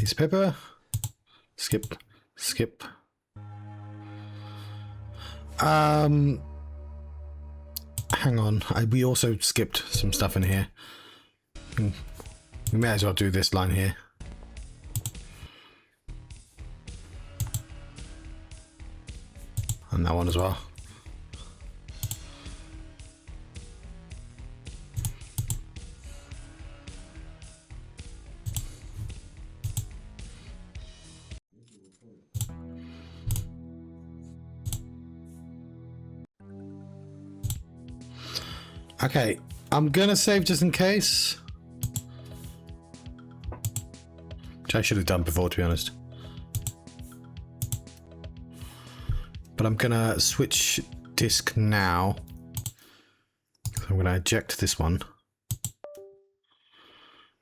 Piece of paper. Skip. Skip. Hang on. We also skipped some stuff in here. We may as well do this line here. And that one as well. Okay, I'm gonna save just in case. Which I should have done before, to be honest. But I'm gonna switch disk now. So I'm gonna eject this one.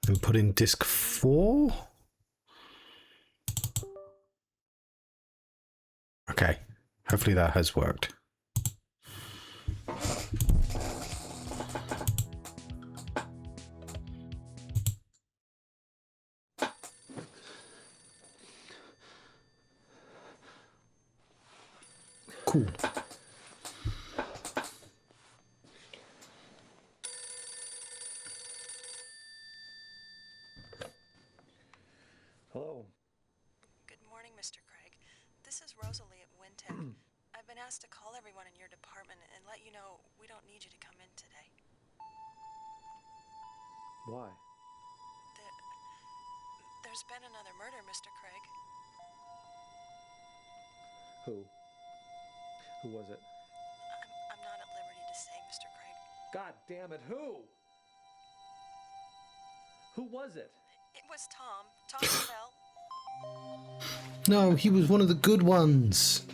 And put in disk 4. Okay, hopefully that has worked. Cool. Hello. Good morning, Mr. Craig. This is Rosalie at Wintech. I've been asked to call everyone in your department and let you know we don't need you to come in today. Why? There's been another murder, Mr. Craig. Who? Who was it? I'm not at liberty to say, Mr. Craig. God damn it, who? Who was it? It was Tom Ravel. No, he was one of the good ones.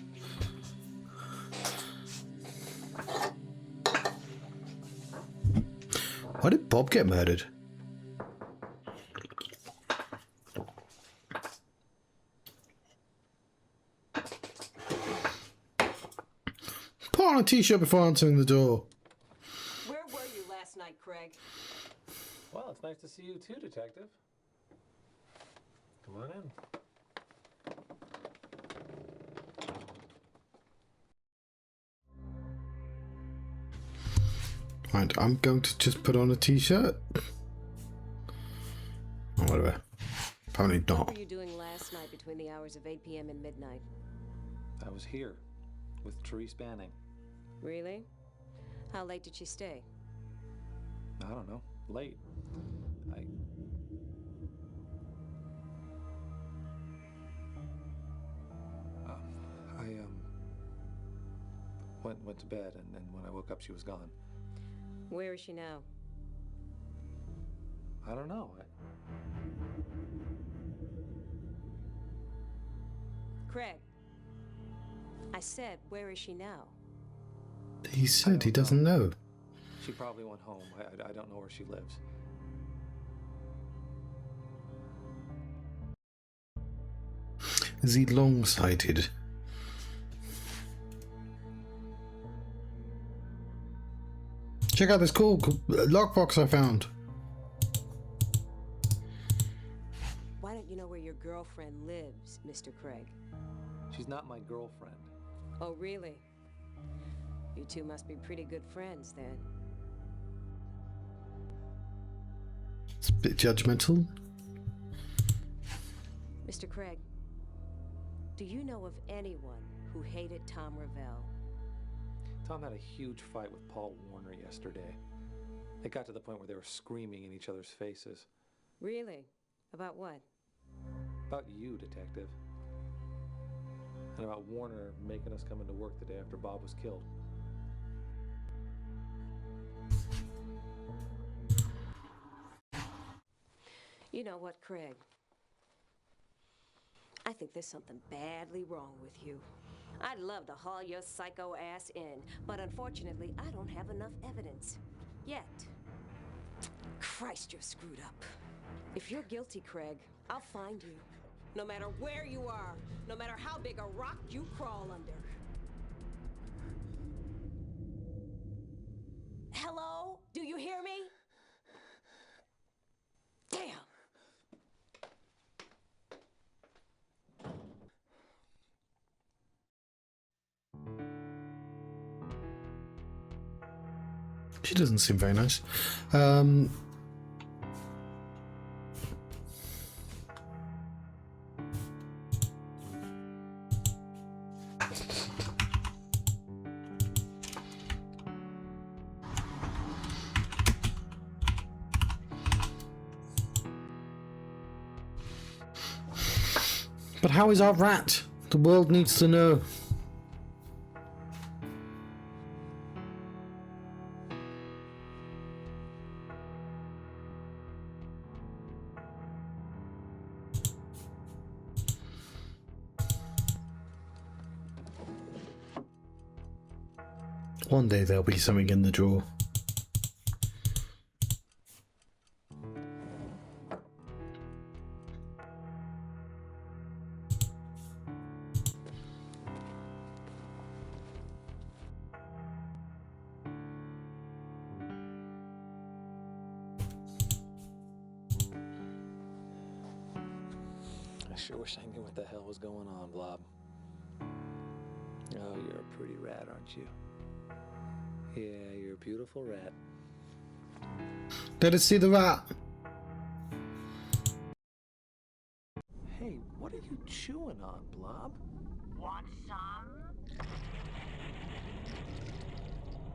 Why did Bob get murdered? Put on a t-shirt before answering the door. Where were you last night, Craig? Well, it's nice to see you too, Detective. Come on in. Right, I'm going to just put on a t-shirt. Or whatever. Apparently What not. were you doing last night between the hours of 8 p.m. and midnight? I was here with Therese Banning. Really? How late did she stay? I don't know. Late. I went to bed, and then when I woke up, she was gone. Where is she now? I don't know. Craig. I said, where is she now? He said he doesn't know. She probably went home. I don't know where she lives. Is he long-sighted? Check out this cool lockbox I found. Why don't you know where your girlfriend lives, Mr. Craig? She's not my girlfriend. Oh, really? You two must be pretty good friends, then. It's a bit judgmental. Mr. Craig, do you know of anyone who hated Tom Ravel? Tom had a huge fight with Paul Warner yesterday. It got to the point where they were screaming in each other's faces. Really? About what? About you, Detective. And about Warner making us come into work the day after Bob was killed. You know what, Craig? I think there's something badly wrong with you. I'd love to haul your psycho ass in, but unfortunately, I don't have enough evidence. Yet. Christ, you're screwed up. If you're guilty, Craig, I'll find you. No matter where you are, no matter how big a rock you crawl under. Hello? Do you hear me? Damn! She doesn't seem very nice. But how is our rat? The world needs to know. One day there'll be something in the drawer. I sure wish I knew what the hell was going on, Blob. Oh, you're a pretty rat, aren't you? Yeah, you're a beautiful rat. Let us see the rat. Hey, what are you chewing on, Blob? Want some?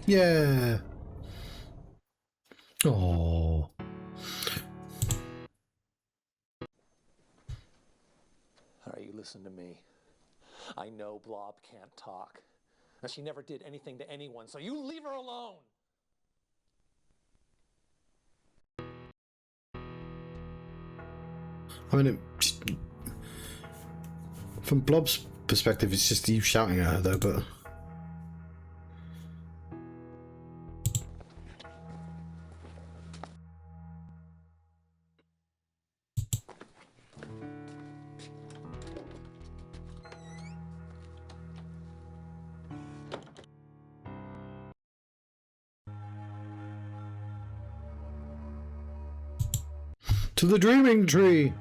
Yeah. Oh. All right, you listen to me. I know Blob can't talk. Now, she never did anything to anyone, so you leave her alone! I mean, from Blob's perspective, it's just you shouting at her, though, but... To the dreaming tree!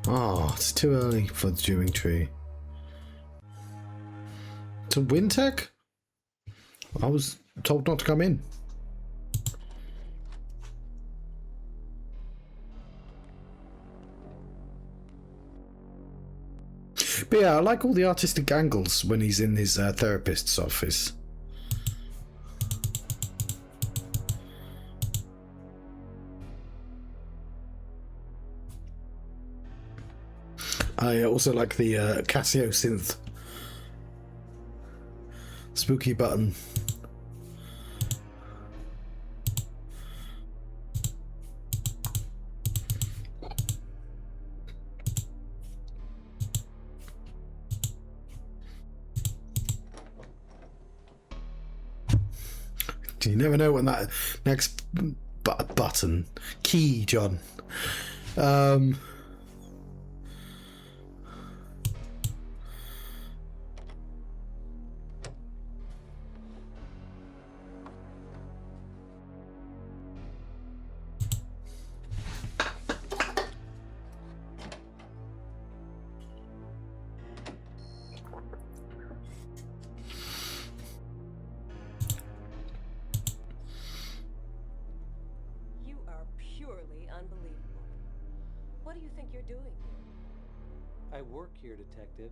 Oh, it's too early for the dreaming tree. To Wintech? I was told not to come in. But yeah, I like all the artistic angles when he's in his therapist's office. I also like the Casio synth. Spooky button. You never know when that next button key, John. I work here, Detective.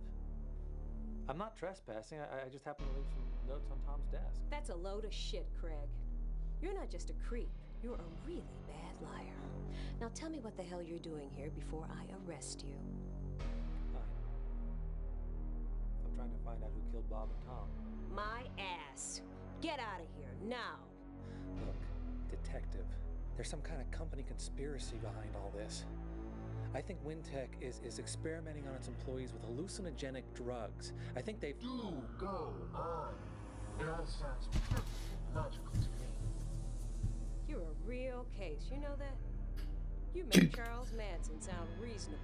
I'm not trespassing. I just happened to leave some notes on Tom's desk. That's a load of shit, Craig. You're not just a creep. You're a really bad liar. Now tell me what the hell you're doing here before I arrest you. Fine. I'm trying to find out who killed Bob and Tom. My ass. Get out of here, now. Look, Detective, there's some kind of company conspiracy behind all this. I think Wintech is experimenting on its employees with hallucinogenic drugs. I think they've... Do go on. It all sounds perfectly logical to me. You're a real case, you know that? You make Charles Manson sound reasonable.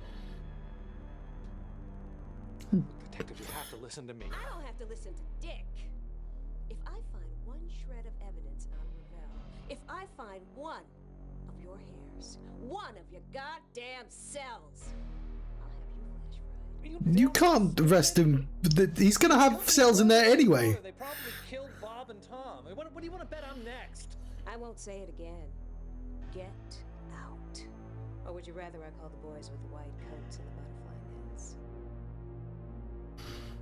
Detective, you have to listen to me. I don't have to listen to Dick. If I find one shred of evidence on Ravel, if I find one of your hairs, one of your goddamn cells, I'll have you flash fried. You can't arrest him. He's gonna have cells in there anyway. They probably killed Bob and Tom. What do you want to bet I'm next? I won't say it again. Get out. Or would you rather I call the boys with the white coats and the butterfly nets?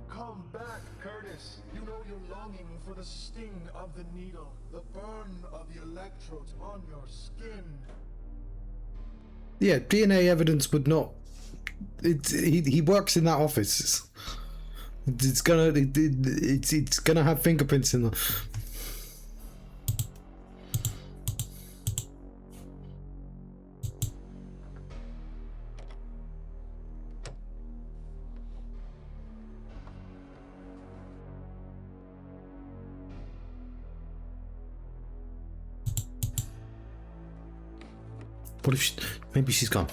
Come back, Curtis. You know you're longing for the sting of the needle, the burn of the electrodes on your skin. Yeah, DNA evidence would not. He works in that office. It's gonna have fingerprints in them. What if maybe she's gone?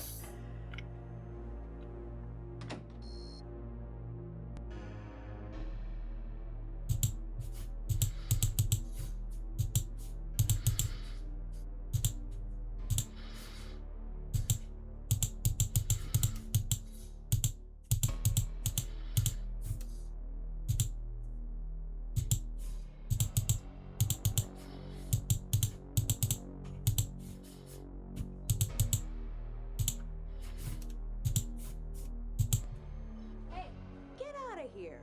Hey, get out of here.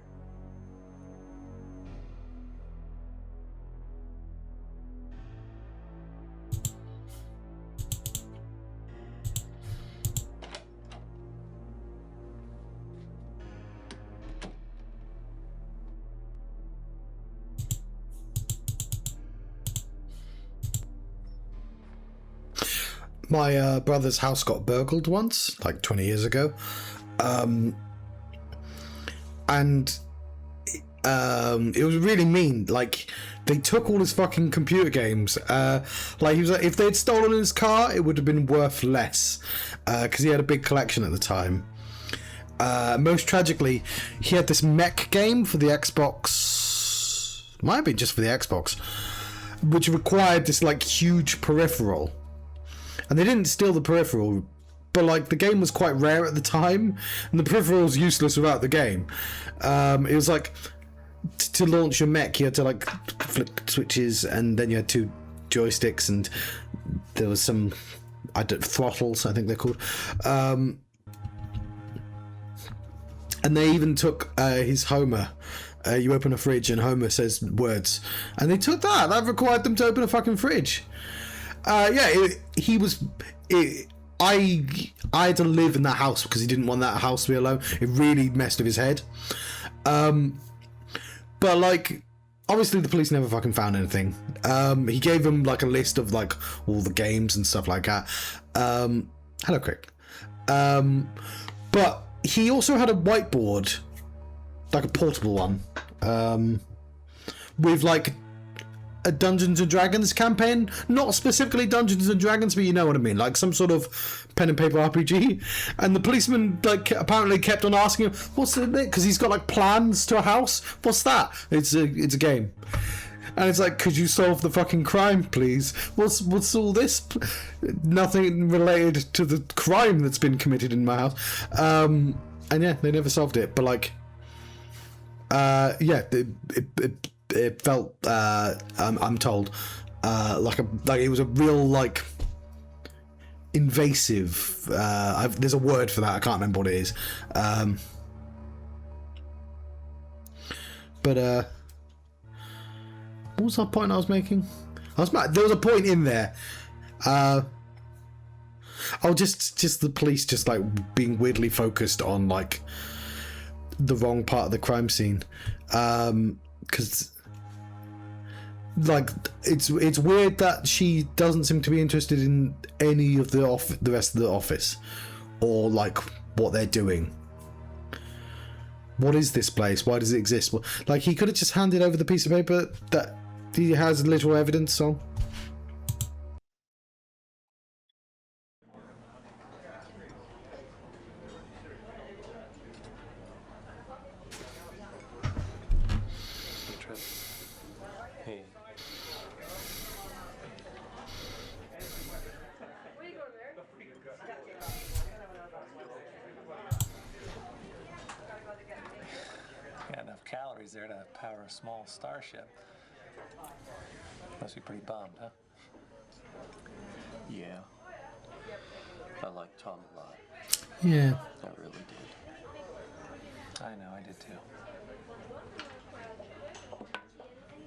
My brother's house got burgled once, like 20 years ago. And it was really mean. Like, they took all his fucking computer games. Like, he was like, if they'd stolen his car, it would have been worth less, because he had a big collection at the time. Most tragically, he had this mech game for the Xbox. Might have been just for the Xbox, which required this like huge peripheral. And they didn't steal the peripheral, but like the game was quite rare at the time, and the peripheral was useless without the game. It was like to launch your mech, you had to like flick switches, and then you had 2 joysticks, and there was some throttles, I think they're called. And they even took his Homer. You open a fridge and Homer says words, and they took that. That required them to open a fucking fridge. He was. I had to live in that house because he didn't want that house to be alone. It really messed with his head. But like, obviously the police never fucking found anything. He gave them like a list of like all the games and stuff like that. Hello, Craig. But he also had a whiteboard, like a portable one, with like a Dungeons and Dragons campaign, not specifically Dungeons and Dragons, but you know what I mean, like some sort of pen and paper RPG. And the policeman like apparently kept on asking him, "What's it?" Because he's got like plans to a house. What's that? It's a game. And it's like, could you solve the fucking crime, please? What's all this? Nothing related to the crime that's been committed in my house. And yeah, they never solved it. But like, it felt, I'm told, like it was a real like invasive. There's a word for that. I can't remember what it is. But what was that point I was making? There was a point in there. Just the police just like being weirdly focused on like the wrong part of the crime scene. Because like it's weird that she doesn't seem to be interested in any of the rest of the office, or like what they're doing. What is this place? Why does it exist? Like, he could have just handed over the piece of paper that he has literal evidence on. Hey. Got enough calories there to power a small starship. Must be pretty bummed, huh? Yeah. I like Tom a lot. Yeah. I really did. I know, I did too.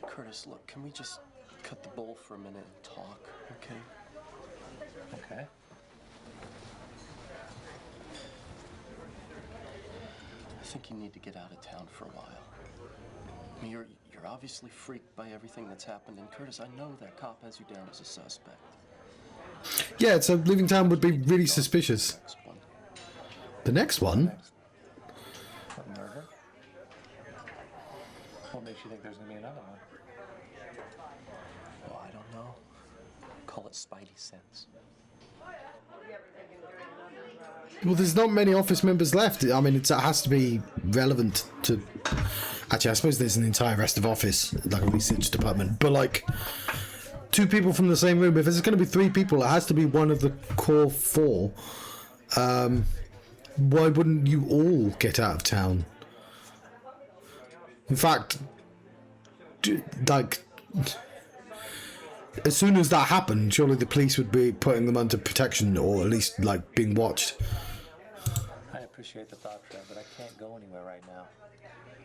Curtis, look, can we just cut the bull for a minute and talk, okay? Okay. I think you need to get out of town for a while. I mean, you're obviously freaked by everything that's happened, and Curtis, I know that cop has you down as a suspect. Yeah, so leaving town would be really suspicious. Next one. The next one? A murder? What makes you think there's gonna be another one? Oh, I don't know. Call it Spidey sense. Well, there's not many office members left. I mean, it has to be relevant to... Actually, I suppose there's an entire rest of office, like a research department. But, like, 2 people from the same room. If there's going to be 3 people, it has to be one of the core 4. Why wouldn't you all get out of town? In fact, like... As soon as that happened, surely the police would be putting them under protection, or at least, like, being watched. I appreciate the thought, Trev, but I can't go anywhere right now.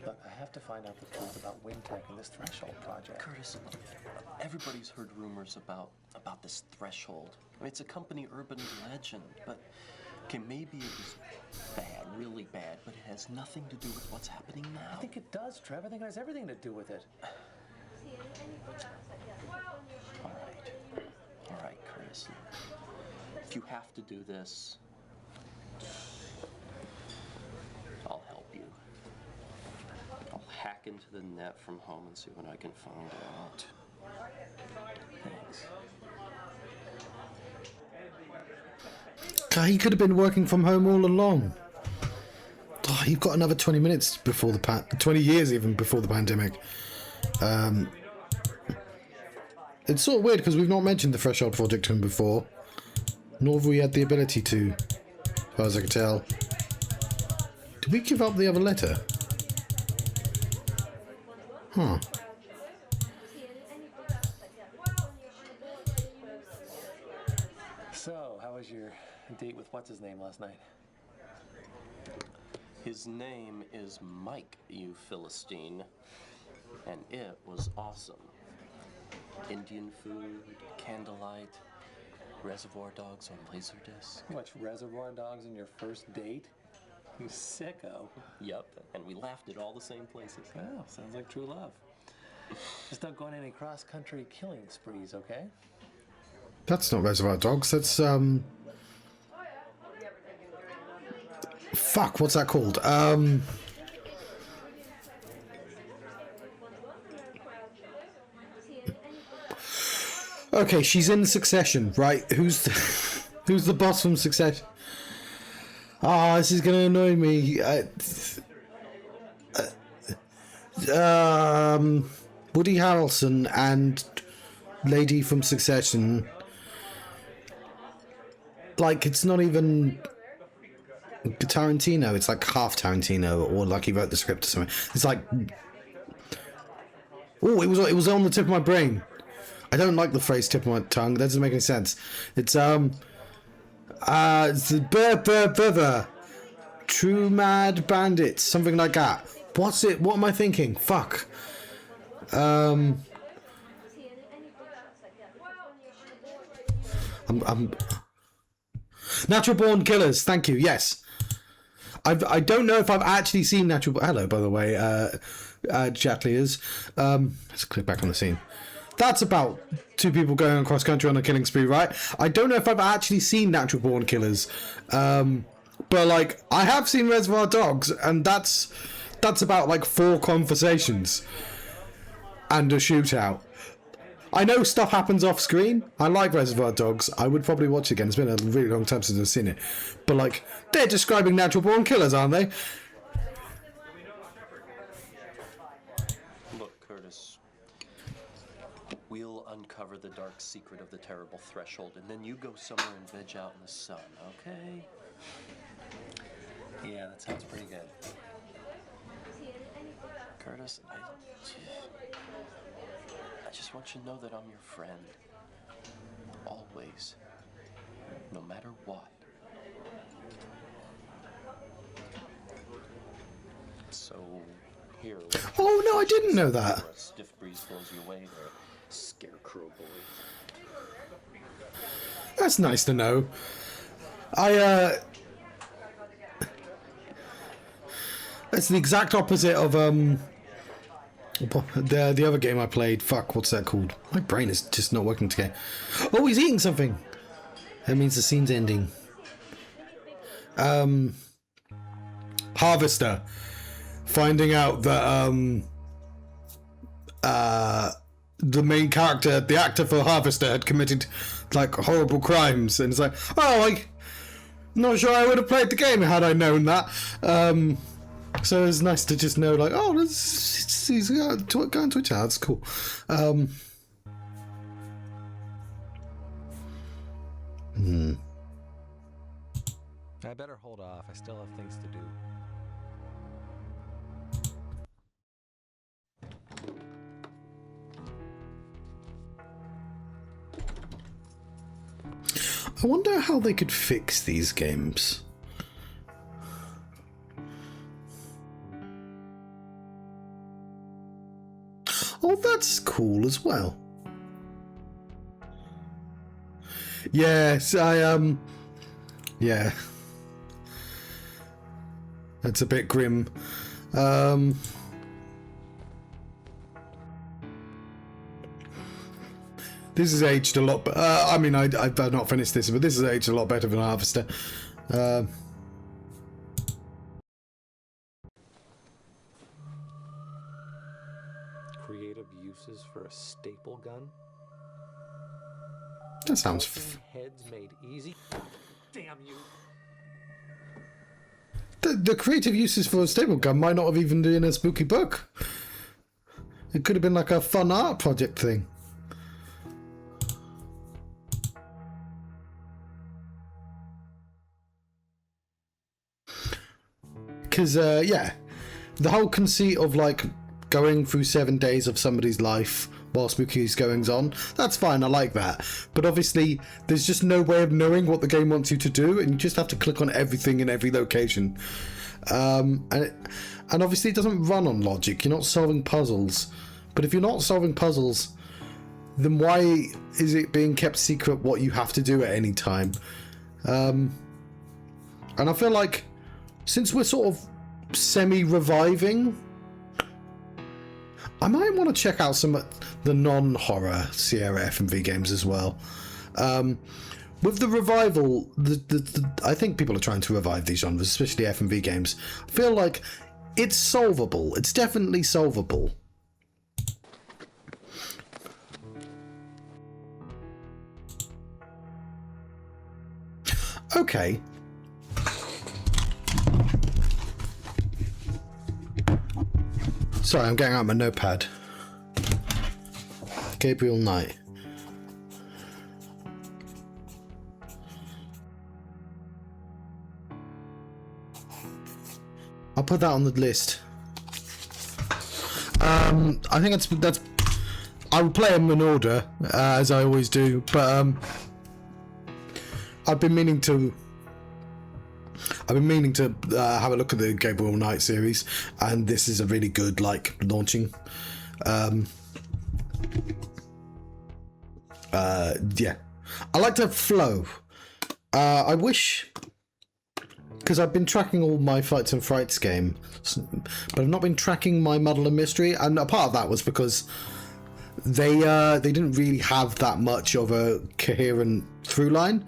Look, I have to find out the truth about WinTech and this Threshold project. Curtis, everybody's heard rumors about this Threshold. I mean, it's a company urban legend, but okay, maybe it was bad, really bad, but it has nothing to do with what's happening now. I think it does, Trev. I think it has everything to do with it. All right, Curtis. If you have to do this, I'll help you. I'll hack into the net from home and see what I can find out. Thanks. God, he could have been working from home all along. Oh, you've got another 20 minutes before the 20 years even before the pandemic. It's sort of weird because we've not mentioned the Threshold project to him before, nor have we had the ability to, as far as I can tell. Did we give up the other letter? Huh. So, how was your date with what's-his-name last night? His name is Mike, you Philistine, and it was awesome. Indian food, candlelight, Reservoir Dogs on Laserdisc. You watched Reservoir Dogs on your first date? You sicko. Yep, and we laughed at all the same places. Wow, sounds like true love. Just don't go on any cross-country killing sprees, okay? That's not Reservoir Dogs. That's fuck. What's that called? Okay, she's in Succession, right? Who's the boss from Succession? Ah, this is gonna annoy me. Woody Harrelson and lady from Succession. Like, it's not even Tarantino. It's like half Tarantino, or like he wrote the script or something. It's like, oh, it was on the tip of my brain. I don't like the phrase "tip of my tongue." That doesn't make any sense. It's it's True Mad Bandits, something like that. What's it? What am I thinking? Fuck. I'm Natural Born Killers. Thank you. Yes. I don't know if I've actually seen Natural. Hello, by the way, Chatliers. Let's click back on the scene. That's about 2 people going across country on a killing spree, right? I don't know if I've actually seen Natural Born Killers, but like I have seen Reservoir Dogs, and that's about like 4 conversations and a shootout. I know stuff happens off screen. I like Reservoir Dogs. I would probably watch it again. It's been a really long time since I've seen it, but like they're describing Natural Born Killers, aren't they? We'll uncover the dark secret of the terrible Threshold, and then you go somewhere and veg out in the sun, okay? Yeah, that sounds pretty good. Curtis, I just want you to know that I'm your friend. Always. no matter what. So, here. Oh no, I didn't know that. A stiff breeze blows you away there, scarecrow boy. That's nice to know. It's the exact opposite of the other game I played. Fuck, what's that called? My brain is just not working today. Oh, he's eating something. That means the scene's ending. Harvester. Finding out that the main character, the actor for Harvester, had committed like horrible crimes, and it's like, oh, I'm not sure I would have played the game had I known that. So it's nice to just know, like, oh, he's going Twitch. That's cool. I better hold off. I still have things to do. I wonder how they could fix these games. Oh, that's cool as well. Yes, yeah. That's a bit grim. This has aged a lot. I mean, I've not finished this, but this has aged a lot better than Harvester. Creative uses for a staple gun? That sounds. Heads made easy. Damn you! The creative uses for a staple gun might not have even been a spooky book. It could have been like a fun art project thing. Because, yeah, the whole conceit of, like, going through 7 days of somebody's life while spooky's goings on, that's fine, I like that. But obviously, there's just no way of knowing what the game wants you to do, and you just have to click on everything in every location. And obviously, it doesn't run on logic. You're not solving puzzles. But if you're not solving puzzles, then why is it being kept secret what you have to do at any time? And I feel like, since we're sort of semi-reviving, I might want to check out some of the non-horror Sierra FMV games as well. With the revival, I think people are trying to revive these genres, especially FMV games. I feel like it's solvable. It's definitely solvable. Okay. Sorry, I'm getting out my notepad. Gabriel Knight. I'll put that on the list. I think that's. I will play them in order, as I always do. But I've been meaning to have a look at the Gabriel Knight series, and this is a really good, like, launching. Yeah, I like to flow. I wish, because I've been tracking all my Fights and Frights game, but I've not been tracking my Muddle and Mystery, and a part of that was because they didn't really have that much of a coherent through line.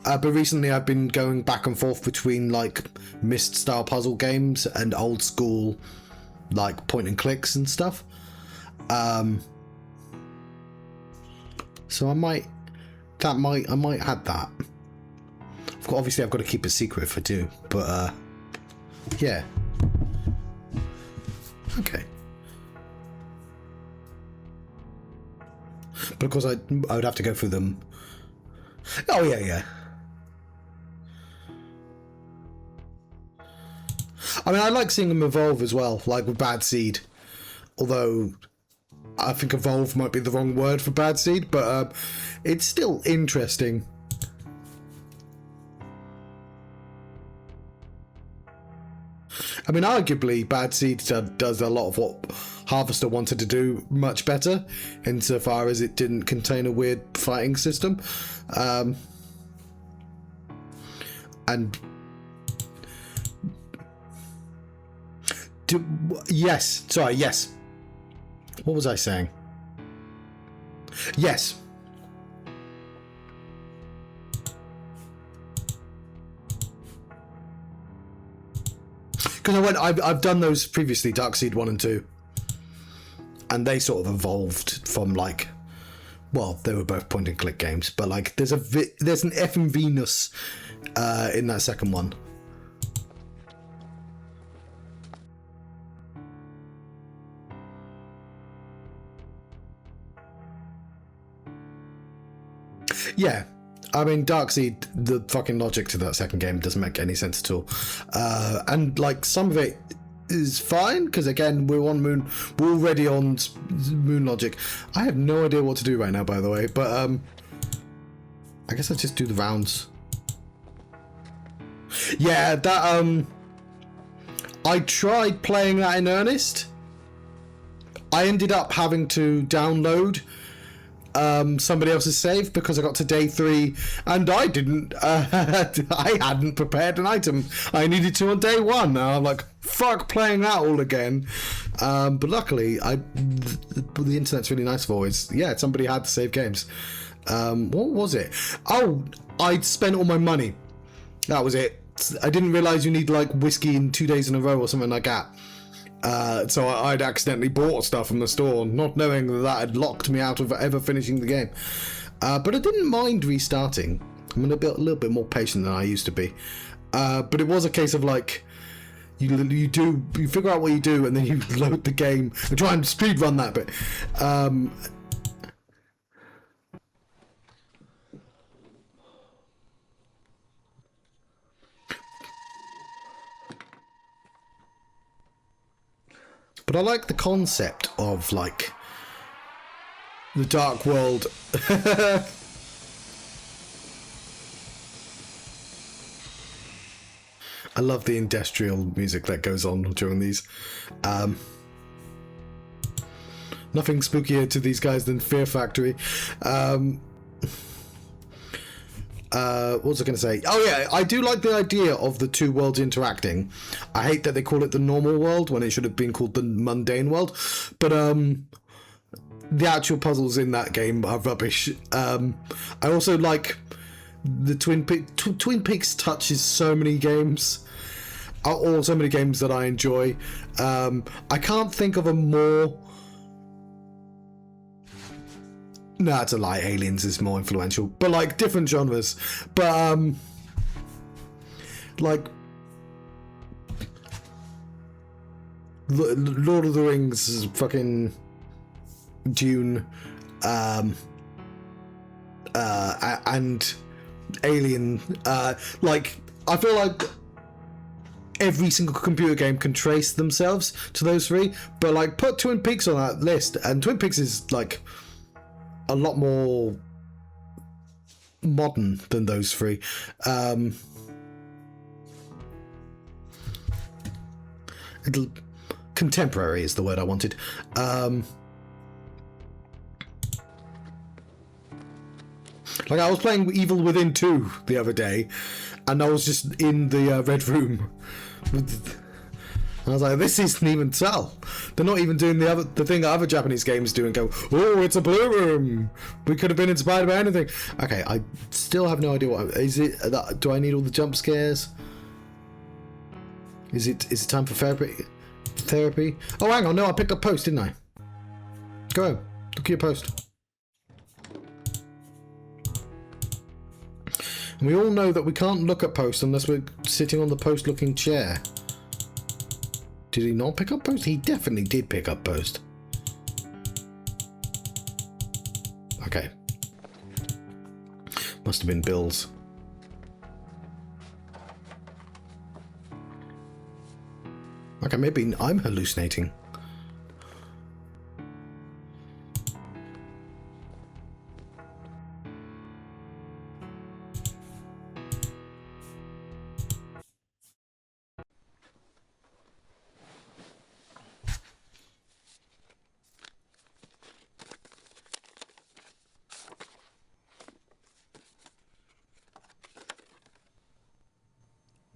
But recently I've been going back and forth between, like, Myst style puzzle games and old school, like, point and clicks and stuff. So I might add that. Obviously I've got to keep it secret if I do, but yeah. Okay. But of course I would have to go through them. Oh yeah. I mean, I like seeing them evolve as well, like with Bad Seed. Although, I think evolve might be the wrong word for Bad Seed, but it's still interesting. I mean, arguably, Bad Seed does a lot of what Harvester wanted to do much better, insofar as it didn't contain a weird fighting system. And yes, what was I saying? Yes. Because I've done those previously, Darkseid 1 and 2, and they sort of evolved from like, well, they were both point and click games, but like there's an FMV-ness in that second one. Yeah. I mean, Darkseid, the fucking logic to that second game doesn't make any sense at all. And, like, some of it is fine, because, again, we're already on Moon logic. I have no idea what to do right now, by the way, but, I guess I'll just do the rounds. Yeah, that, I tried playing that in earnest. I ended up having to download somebody else's save because I got to day 3 and I didn't I hadn't prepared an item I needed to on day 1, and I'm like, fuck playing that all again. But luckily the internet's really nice for is, yeah, somebody had to save games. What was it? Oh, I'd spent all my money. That was it. I didn't realize you need like whiskey in 2 days in a row or something like that. So I'd accidentally bought stuff from the store, not knowing that had locked me out of ever finishing the game. But I didn't mind restarting. I'm a little bit more patient than I used to be. But it was a case of like, you figure out what you do, and then you load the game and try and speedrun that bit. But I like the concept of, like, the Dark World. I love the industrial music that goes on during these. Nothing spookier to these guys than Fear Factory. What was I going to say? Oh yeah, I do like the idea of the two worlds interacting. I hate that they call it the normal world when it should have been called the mundane world. But the actual puzzles in that game are rubbish. I also like the Twin Peaks touches so many games, or so many games that I enjoy. I can't think of a more. No, it's a lie. Aliens is more influential, but like different genres. But like Lord of the Rings, fucking Dune, and Alien. Like I feel like every single computer game can trace themselves to those three. But like put Twin Peaks on that list, and Twin Peaks is like a lot more modern than those three. Contemporary is the word I wanted. Like I was playing Evil Within 2 the other day, and I was just in the Red Room. I was like, this isn't even Cell. They're not even doing the thing that other Japanese games do and go, oh, it's a blue room. We could have been inspired by anything. Okay, I still have no idea what is it. Do I need all the jump scares? Is it time for therapy? Oh, hang on, no, I picked up post, didn't I? Go, look at your post. And we all know that we can't look at post unless we're sitting on the post-looking chair. Did he not pick up post? He definitely did pick up post. Okay. Must have been Bill's. Okay, maybe I'm hallucinating.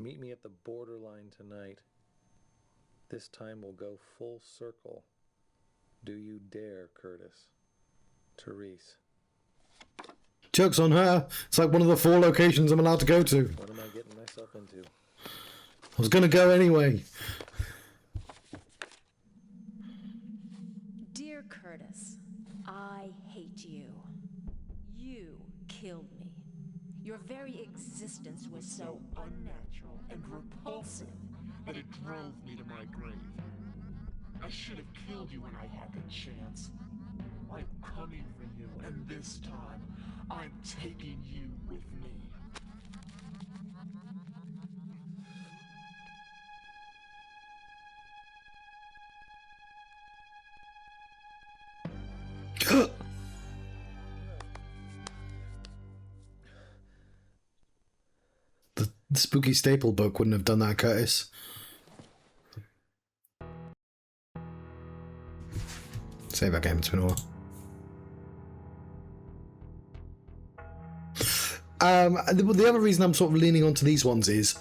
Meet me at the borderline tonight. This time we'll go full circle. Do you dare, Curtis? Therese. Joke's on her. It's like one of the 4 locations I'm allowed to go to. What am I getting myself into? I was gonna go anyway. Dear Curtis, I hate you. You killed me. Your very existence was so unnatural and repulsive that it drove me to my grave. I should have killed you when I had the chance. I'm coming for you, and this time, I'm taking you with me. The Spooky Staple book wouldn't have done that, Curtis. Save that game, it's been a while. The other reason I'm sort of leaning onto these ones is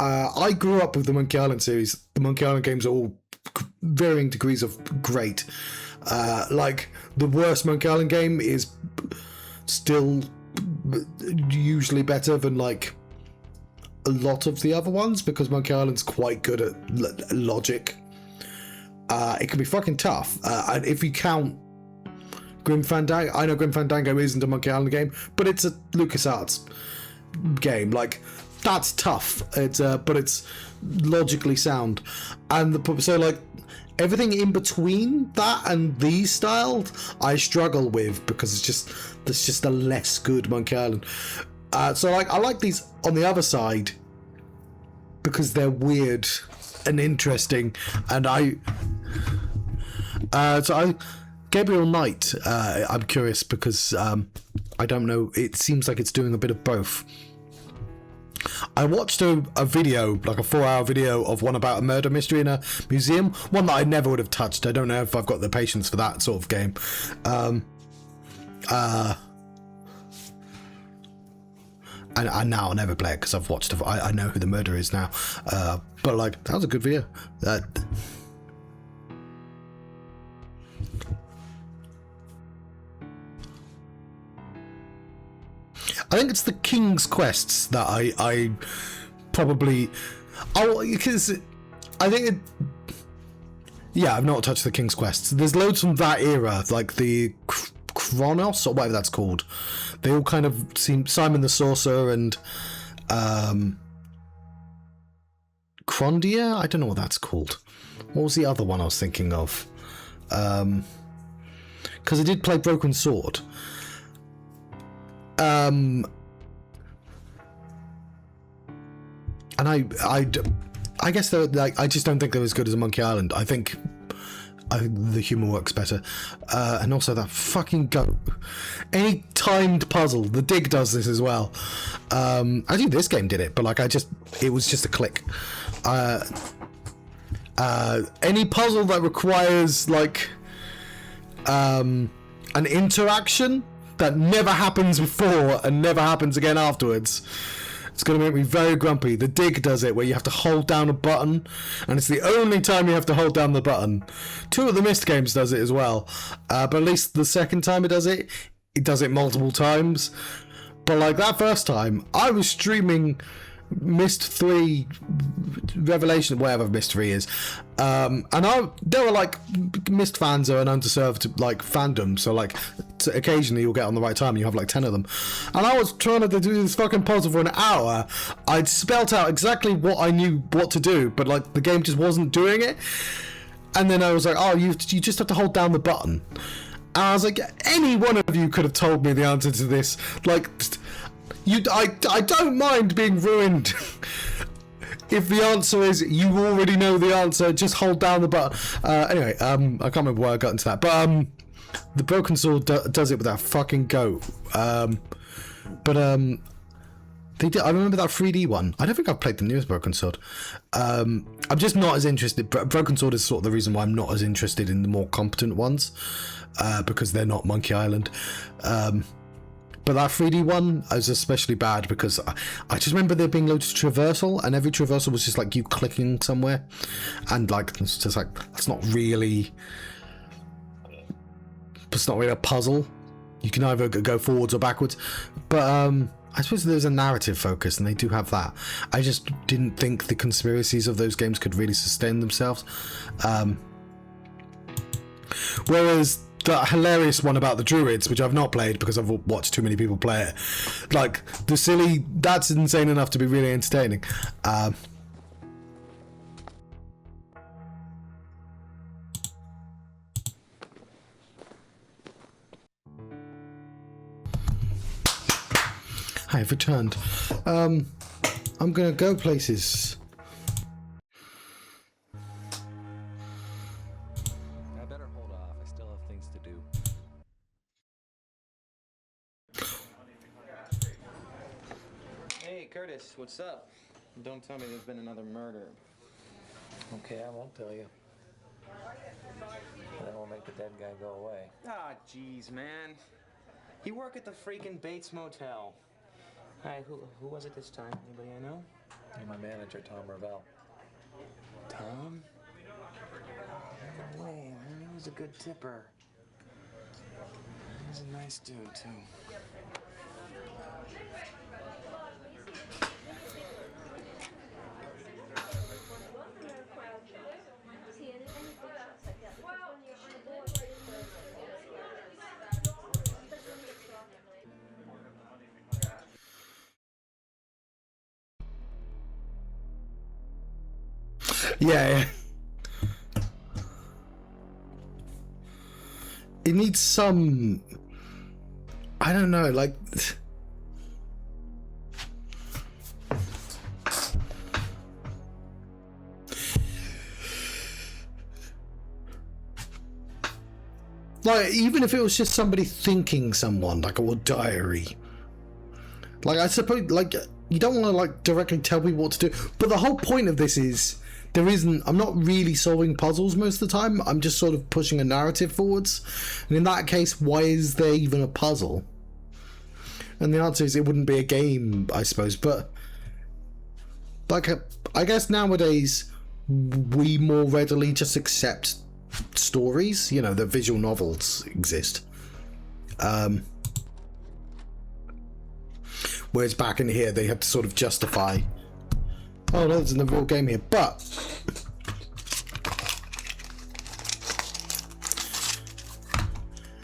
I grew up with the Monkey Island series. The Monkey Island games are all varying degrees of great. Like, the worst Monkey Island game is still usually better than, like, a lot of the other ones, because Monkey Island's quite good at logic. It can be fucking tough. And if you count Grim Fandango, I know Grim Fandango isn't a Monkey Island game, but it's a LucasArts game. Like, that's tough. It's but it's logically sound, and so like everything in between that and these styles, I struggle with because there's just a less good Monkey Island. So like I like these on the other side because they're weird and interesting, and Gabriel Knight, I'm curious because I don't know, it seems like it's doing a bit of both. I watched a video, like a 4-hour video of one about a murder mystery in a museum, one that I never would have touched. I don't know if I've got the patience for that sort of game. And now I'll never play it because I've watched it. I know who the murderer is now. But like, that was a good video. I think it's the King's Quests that I probably... because I think it... Yeah, I've not touched the King's Quests. There's loads from that era, like the Chronos, or whatever that's called. They all kind of seem... Simon the Sorcerer and... Crondia? I don't know what that's called. What was the other one I was thinking of? Because I did play Broken Sword. And I guess they're like, I just don't think they're as good as a Monkey Island. I think the humor works better, and also that fucking goat. Any timed puzzle, the Dig does this as well. I think this game did it, but like it was just a click. Any puzzle that requires like an interaction that never happens before and never happens again afterwards, it's going to make me very grumpy. The Dig does it, where you have to hold down a button, and it's the only time you have to hold down the button. 2 of the Myst games does it as well, but at least the second time it does it multiple times. But like that first time, I was streaming Myst 3 Revelation, whatever Myst 3 is, and there were like Myst fans are an underserved like fandom, so like occasionally you'll get on the right time and you have like 10 of them, and I was trying to do this fucking puzzle for an hour. I'd spelt out exactly what I knew what to do, but like the game just wasn't doing it, and then I was like, oh, you just have to hold down the button, and I was like, any one of you could have told me the answer to this. Like, I don't mind being ruined if the answer is you already know the answer, just hold down the button. Anyway, I can't remember why I got into that, but the Broken Sword does it with that fucking goat. They did. I remember that 3D one. I don't think I've played the newest Broken Sword. I'm just not as interested. Broken Sword is sort of the reason why I'm not as interested in the more competent ones, because they're not Monkey Island. But that 3D one is especially bad because I just remember there being loads of traversal, and every traversal was just like you clicking somewhere, and like it's just like it's not really a puzzle. You can either go forwards or backwards, but I suppose there's a narrative focus, and they do have that. I just didn't think the conspiracies of those games could really sustain themselves. Whereas the hilarious one about the druids, which I've not played because I've watched too many people play it, like that's insane enough to be really entertaining. I've returned. I'm gonna go places. I better hold off. I still have things to do. Hey, Curtis, what's up? Don't tell me there's been another murder. Okay, I won't tell you. That won't make the dead guy go away. Ah, jeez, man. You work at the freaking Bates Motel. Hi, who was it this time? Anybody I know? You're my manager, Tom Ravel. Tom? No way, man. He was a good tipper. He was a nice dude, too. Yeah. It needs some, I don't know, like even if it was just somebody thinking someone, like a diary, like I suppose, like you don't want to like directly tell people what to do, but the whole point of this is I'm not really solving puzzles most of the time. I'm just sort of pushing a narrative forwards, and in that case, why is there even a puzzle? And the answer is it wouldn't be a game, I suppose. But like I guess nowadays we more readily just accept stories, you know, the visual novels exist, whereas back in here they had to sort of justify, oh no, there's another real game here. But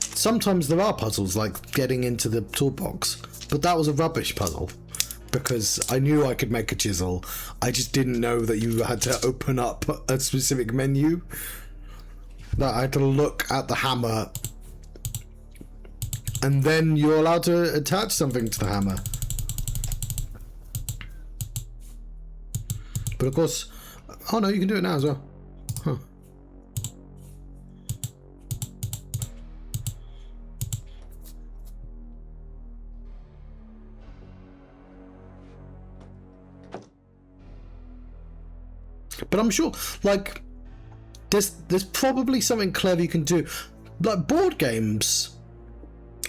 sometimes there are puzzles, like getting into the toolbox, but that was a rubbish puzzle because I knew I could make a chisel. I just didn't know that you had to open up a specific menu, that I had to look at the hammer and then you're allowed to attach something to the hammer. But of course, oh no, you can do it now as well. Huh. But I'm sure, like, there's probably something clever you can do. Like board games.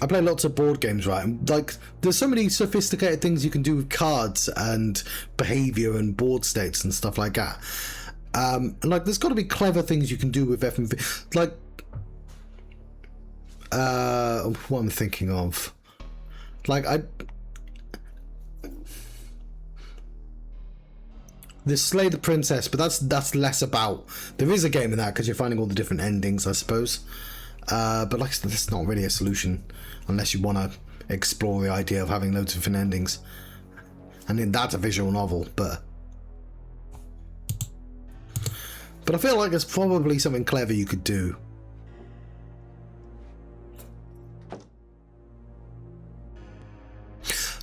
I play lots of board games, right? And like, there's so many sophisticated things you can do with cards and behavior and board states and stuff like that. And like, there's got to be clever things you can do with FMV. Like, what I'm thinking of, like, there's Slay the Princess, but that's less about. There is a game in that because you're finding all the different endings, I suppose. But like, that's not really a solution unless you want to explore the idea of having loads of different endings. And then that's a visual novel, but I feel like there's probably something clever you could do.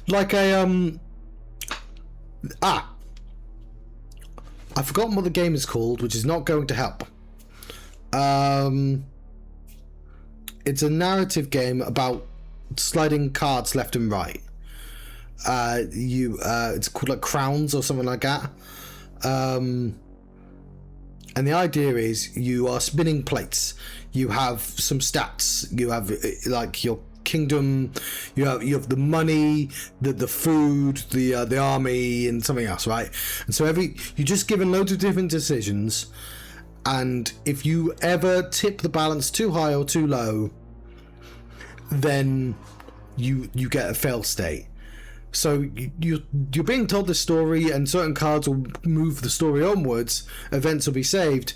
Like a I've forgotten what the game is called, which is not going to help. It's a narrative game about sliding cards left and right. It's called like Crowns or something like that. And the idea is you are spinning plates. You have some stats. You have like your kingdom, you have the money, the food, the army, and something else, right? And so you're just given loads of different decisions, and if you ever tip the balance too high or too low, then you get a fail state. So you're being told the story, and certain cards will move the story onwards, events will be saved,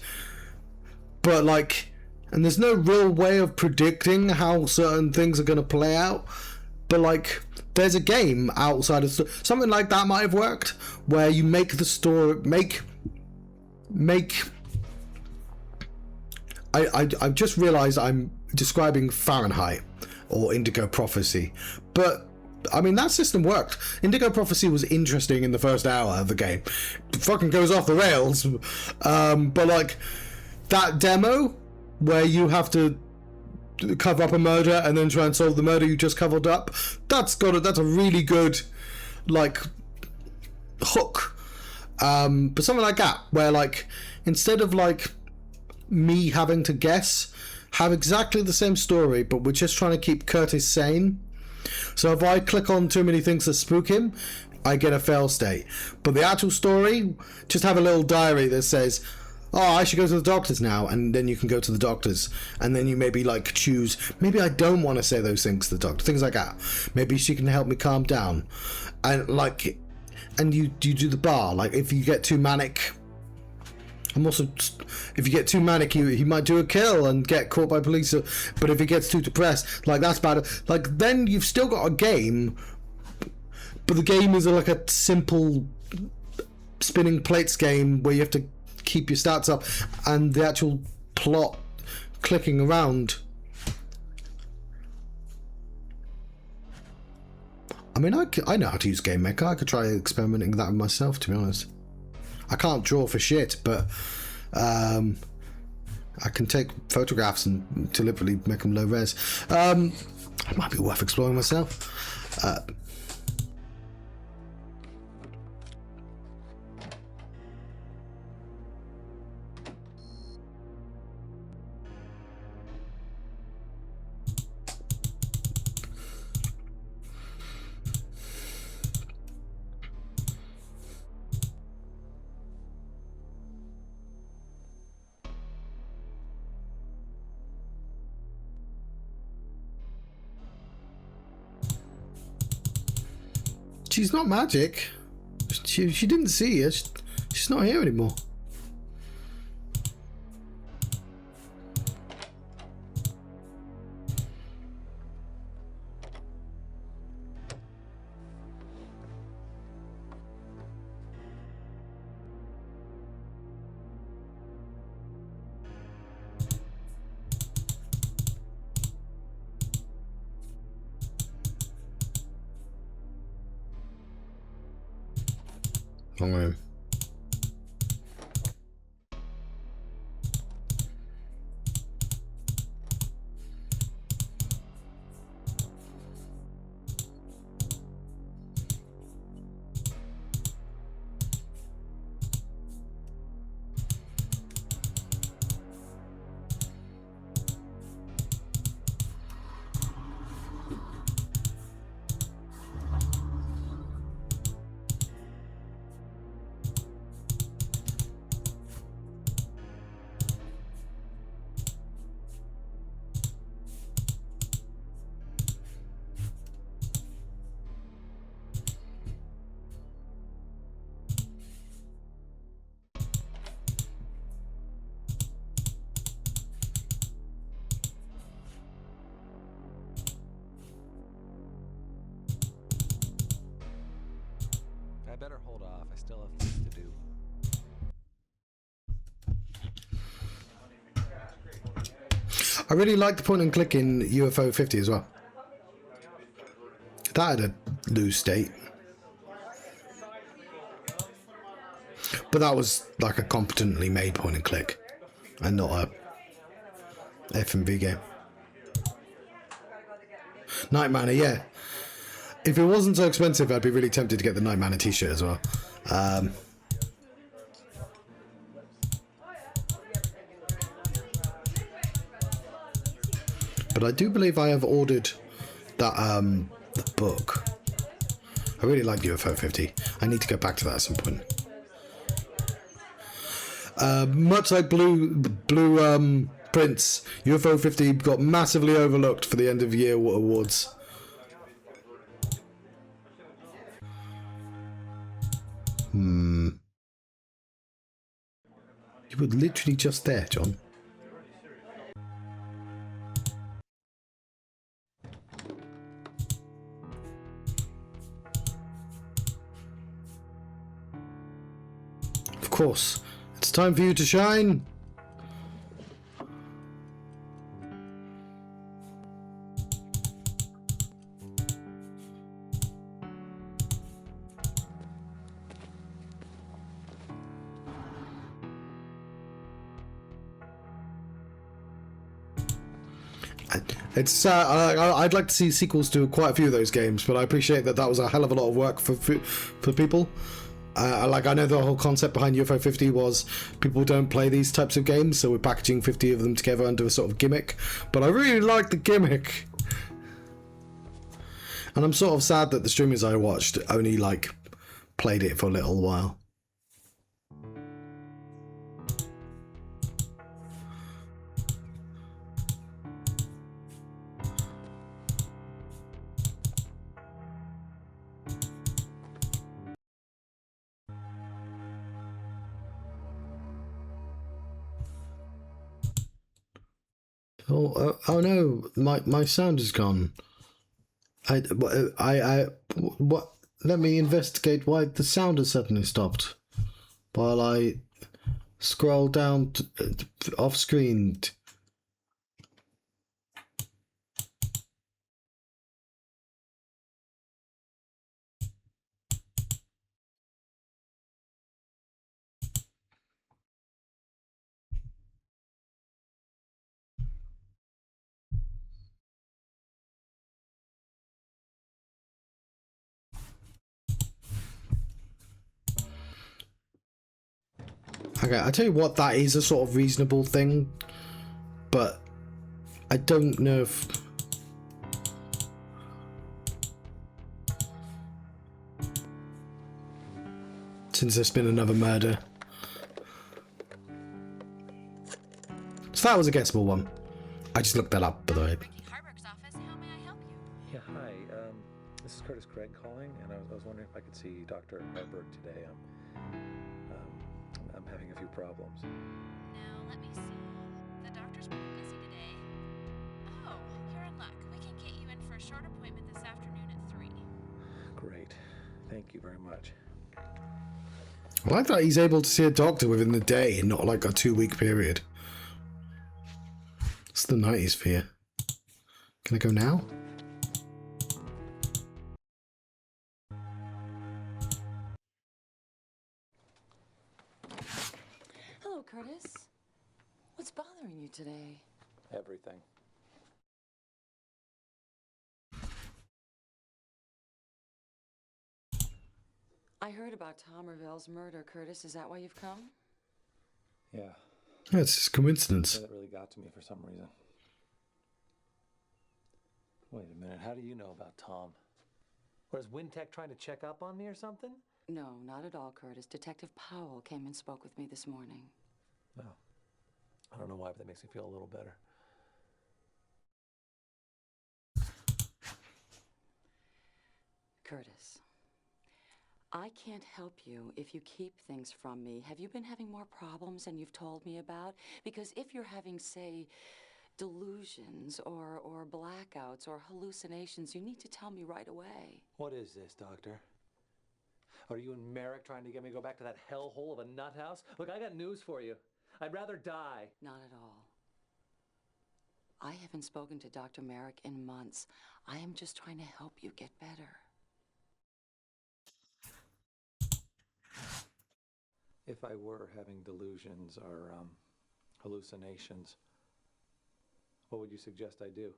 but like, and there's no real way of predicting how certain things are going to play out. But like, there's a game outside of something like that might have worked, where you make the story I've just realized I'm describing Fahrenheit or Indigo Prophecy, but I mean, that system worked. Indigo Prophecy was interesting in the first hour of the game. It fucking goes off the rails, but like that demo where you have to cover up a murder and then try and solve the murder you just covered up, that's a really good like hook. But something like that, where like, instead of like me having to guess, have exactly the same story, but we're just trying to keep Curtis sane. So if I click on too many things that spook him, I get a fail state. But the actual story, just have a little diary that says, oh, I should go to the doctors now, and then you can go to the doctors, and then you maybe like choose, maybe I don't want to say those things to the doctor, things like that. Maybe she can help me calm down, and like, and you do the bar. Like, if you get too manic, if you get too manic, he might do a kill and get caught by police. But if he gets too depressed, like, that's bad. Like, then you've still got a game, but the game is like a simple spinning plates game where you have to keep your stats up, and the actual plot clicking around. I mean, I know how to use Game Maker. I could try experimenting that with myself, to be honest. I can't draw for shit, but I can take photographs and deliberately make them low res. It might be worth exploring myself. She's not magic. She didn't see her. She's not here anymore. Wrong room. I better hold off. I still have things to do. I really like the point and click in UFO 50 as well. That had a loose state. But that was like a competently made point and click, and not a F&V game. Night Manor, yeah. If it wasn't so expensive, I'd be really tempted to get the Night Manor t-shirt as well. But I do believe I have ordered that book. I really like UFO 50. I need to go back to that at some point. Much like Blue Prince, UFO 50 got massively overlooked for the end of year awards. You were literally just there, John. Of course, it's time for you to shine. It's I'd like to see sequels to quite a few of those games, but I appreciate that was a hell of a lot of work for people. Like, I know the whole concept behind UFO 50 was people don't play these types of games, so we're packaging 50 of them together under a sort of gimmick. But I really like the gimmick. And I'm sort of sad that the streamers I watched only, like, played it for a little while. Oh no, my sound is gone. What? Let me investigate why the sound has suddenly stopped. While I scroll down off screen. Okay, I tell you what, that is a sort of reasonable thing, but I don't know if... Since there's been another murder. So that was a guessable one. I just looked that up, by the way. Harburg's office. How may I help you? Yeah, hi. This is Curtis Craig calling, and I was wondering if I could see Dr. Harburg today. I'm having a few problems. Now, let me see. The doctor's pretty busy today. Oh, you're in luck. We can get you in for a short appointment this afternoon at 3. Great. Thank you very much. I like that he's able to see a doctor within the day and not like a 2-week period. It's the 90s for you. Can I go now? Hello, Curtis. What's bothering you today? Everything. I heard about Tom Ravel's murder, Curtis. Is that why you've come? Yeah, It's just coincidence. that really got to me for some reason. Wait a minute, how do you know about Tom? Or is Wintech trying to check up on me or something? No, not at all, Curtis. Detective Powell came and spoke with me this morning. No. I don't know why, but that makes me feel a little better. Curtis, I can't help you if you keep things from me. Have you been having more problems than you've told me about? Because if you're having, say, delusions or blackouts or hallucinations, you need to tell me right away. What is this, Doctor? Are you and Merrick trying to get me to go back to that hellhole of a nut house? Look, I got news for you. I'd rather die. Not at all. I haven't spoken to Dr. Merrick in months. I am just trying to help you get better. If I were having delusions or hallucinations, what would you suggest I do?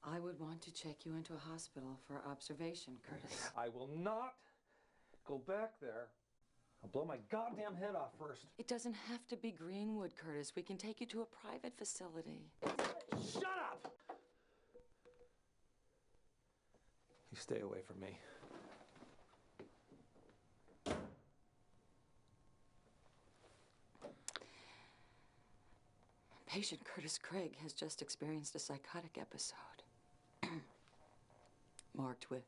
I would want to check you into a hospital for observation, Curtis. I will not go back there. I'll blow my goddamn head off first. It doesn't have to be Greenwood, Curtis. We can take you to a private facility. Shut up! stay away from me. Patient Curtis Craig has just experienced a psychotic episode. Marked with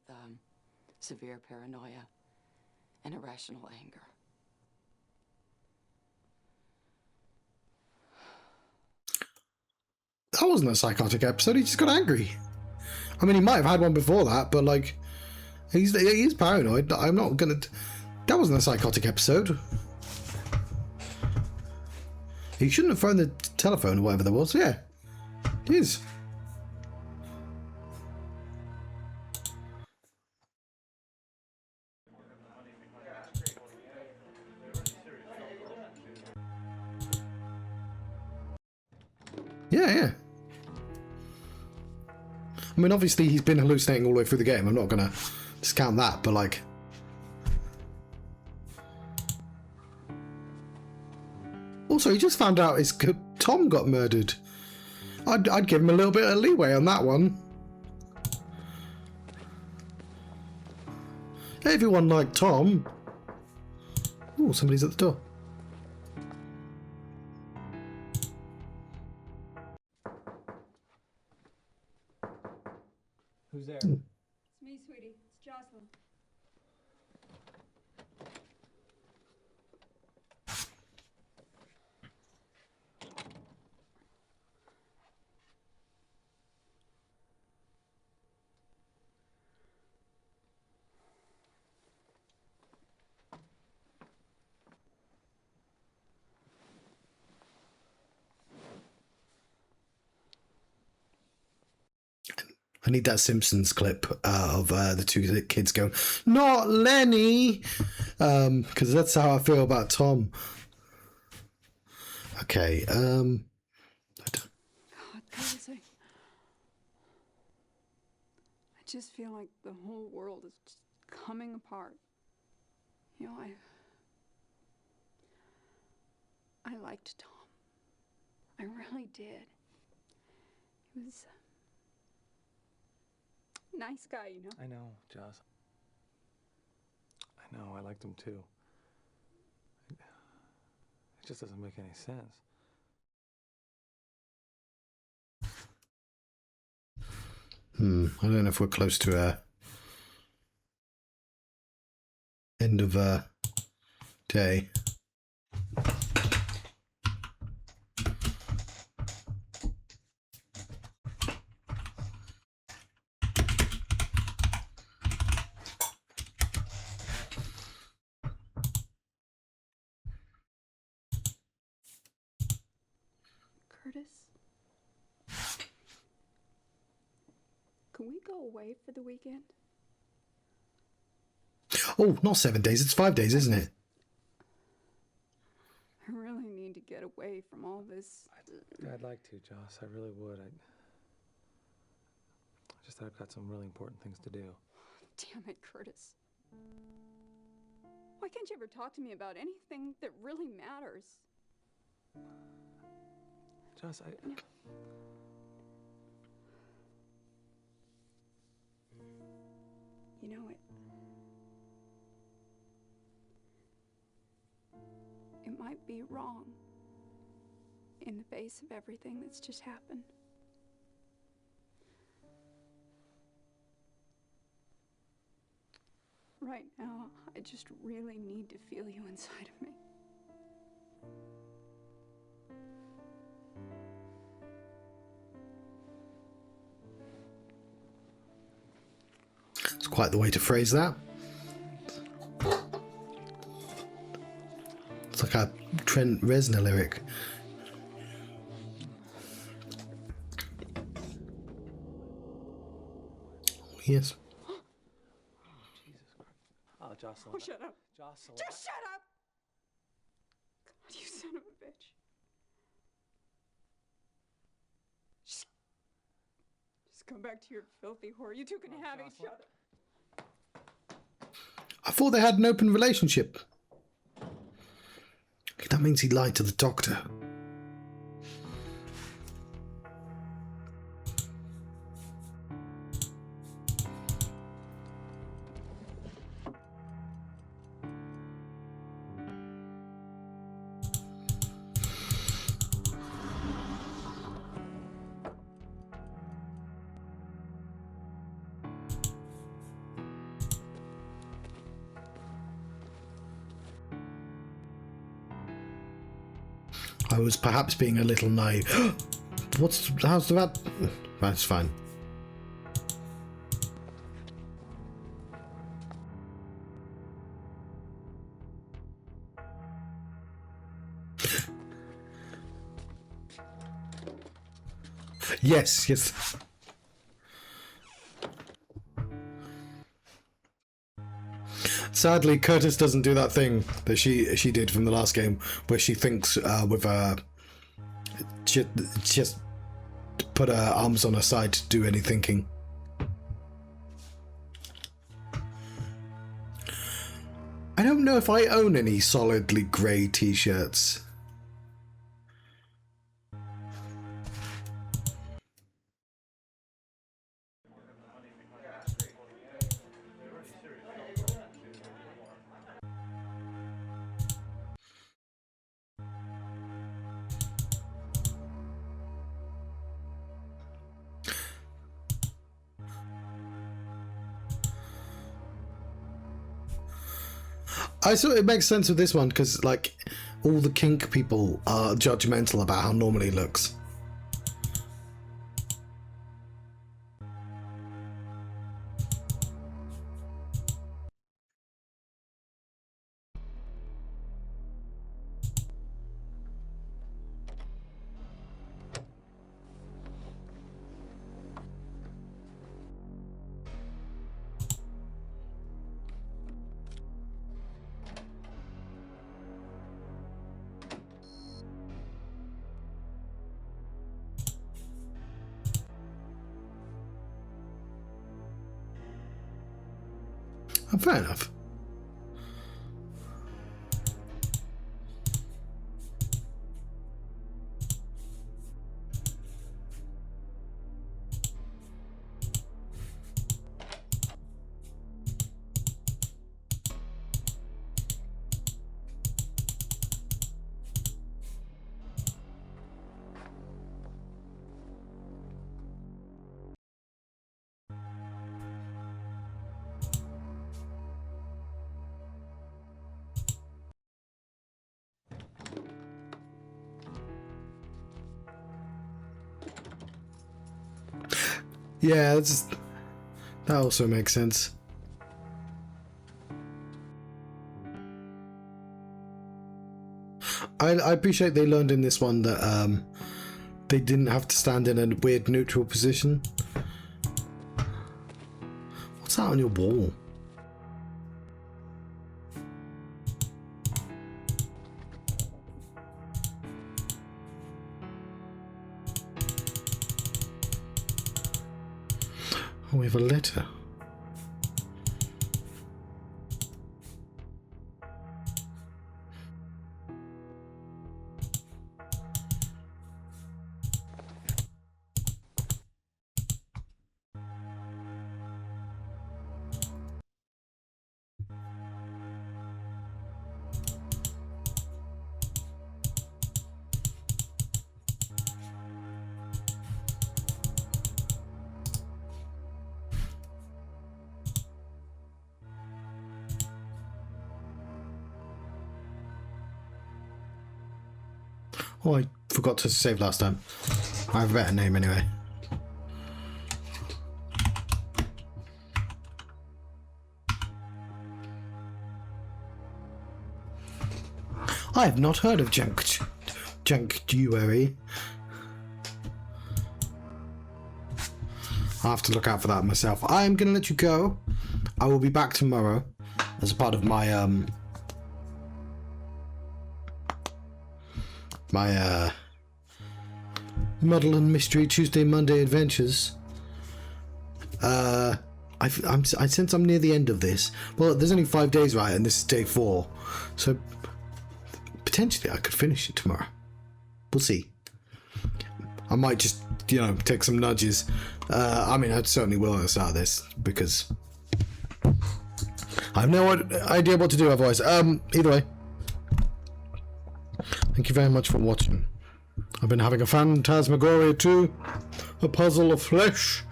severe paranoia and irrational anger. That wasn't a psychotic episode, he just got angry. I mean, he might have had one before that, but like, he's paranoid. I'm not gonna... That wasn't a psychotic episode. He shouldn't have phoned the telephone or whatever that was. Yeah, it is. Yeah. I mean, obviously he's been hallucinating all the way through the game. I'm not gonna discount that, but like... Also, he just found out Tom got murdered. I'd give him a little bit of leeway on that one. Everyone liked Tom. Oh, somebody's at the door. Who's there? It's me, sweetie. It's Jocelyn. I need that Simpsons clip of the two kids going, "Not Lenny," because that's how I feel about Tom. Okay. God, Curtis, I just feel like the whole world is just coming apart. You know, I liked Tom. I really did. He was a nice guy, you know. I know, Joss. I know, I liked him too. It just doesn't make any sense. I don't know if we're close to end of day. Curtis? Can we go away for the weekend? Oh, not 7 days. It's 5 days, isn't it? I really need to get away from all this. I'd like to, Joss. I really would. I've got some really important things to do. Damn it, Curtis. Why can't you ever talk to me about anything that really matters? Joss, You know, it might be wrong in the face of everything that's just happened. Right now, I just really need to feel you inside of me. It's quite the way to phrase that. It's like a Trent Reznor lyric. Yes. Jesus Christ. Oh, Jocelyn. Oh, shut up. Jocelyn. Just shut up! God, you son of a bitch. Just go back to your filthy whore. You two can have each other. I thought they had an open relationship. That means he lied to the doctor. I was perhaps being a little naive. How's that? That's fine. Yes. Sadly, Curtis doesn't do that thing that she did from the last game, where she thinks with just put her arms on her side to do any thinking. I don't know if I own any solidly grey t-shirts. I thought it makes sense with this one because, like, all the kink people are judgmental about how normally he looks. Fair enough. Yeah, that also makes sense. I appreciate they learned in this one that they didn't have to stand in a weird neutral position. What's that on your wall? Oh, we have a letter. Oh, I forgot to save last time. I have a better name anyway. I have not heard of Junktuary. I'll have to look out for that myself. I am going to let you go. I will be back tomorrow as a part of my Muddle and Mystery Tuesday Monday adventures. Since I'm near the end of this, well, there's only 5 days, right, and this is day 4, so potentially I could finish it tomorrow. We'll see. I might just, take some nudges. I mean, I certainly will at the start of this because I have no idea what to do otherwise. Either way, thank you very much for watching. I've been having a Phantasmagoria 2, a puzzle of flesh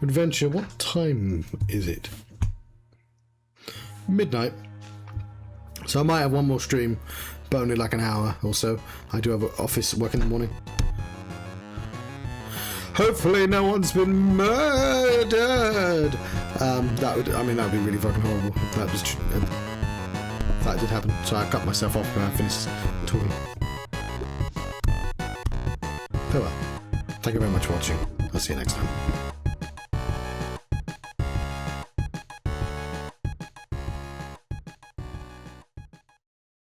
adventure. What time is it? Midnight. So I might have one more stream but only like an hour or so. I do have an office work in the morning. Hopefully no one's been murdered. That would be really fucking horrible if that was true. If that did happen. So I cut myself off when I finished talking. Oh well. Thank you very much for watching. I'll see you next time.